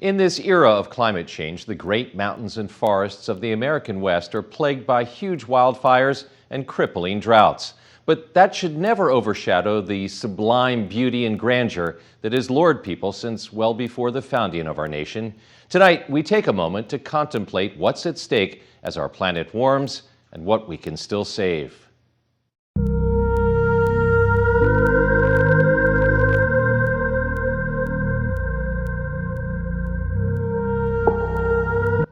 In this era of climate change, the great mountains and forests of the American West are plagued by huge wildfires and crippling droughts. But that should never overshadow the sublime beauty and grandeur that has lured people since well before the founding of our nation. Tonight, we take a moment to contemplate what's at stake as our planet warms and what we can still save.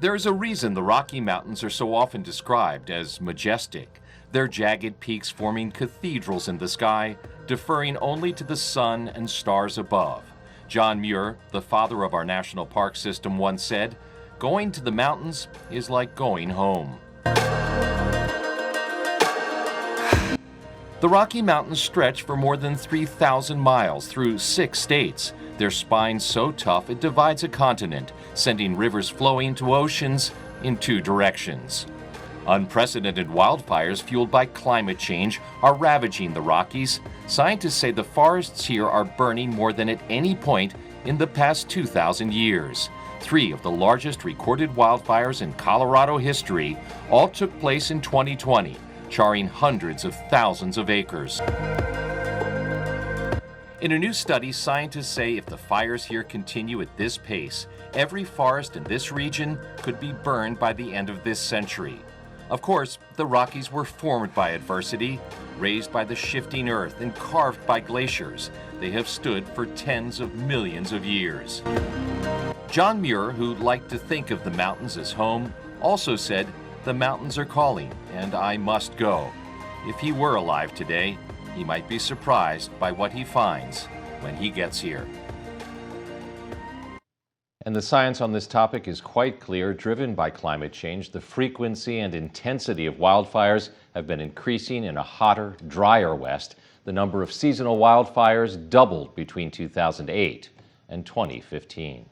There is a reason the Rocky Mountains are so often described as majestic, their jagged peaks forming cathedrals in the sky, deferring only to the sun and stars above. John Muir, the father of our national park system, once said, "Going to the mountains is like going home." The Rocky Mountains stretch for more than 3,000 miles through 6 states. Their spine so tough it divides a continent, sending rivers flowing to oceans in 2 directions. Unprecedented wildfires fueled by climate change are ravaging the Rockies. Scientists say the forests here are burning more than at any point in the past 2,000 years. 3 of the largest recorded wildfires in Colorado history all took place in 2020, charring hundreds of thousands of acres. In a new study, scientists say if the fires here continue at this pace, every forest in this region could be burned by the end of this century. Of course, the Rockies were formed by adversity, raised by the shifting earth and carved by glaciers. They have stood for tens of millions of years. John Muir, who liked to think of the mountains as home, also said, "The mountains are calling, and I must go." If he were alive today, he might be surprised by what he finds when he gets here. And the science on this topic is quite clear. Driven by climate change, the frequency and intensity of wildfires have been increasing in a hotter, drier West. The number of seasonal wildfires doubled between 2008 and 2015.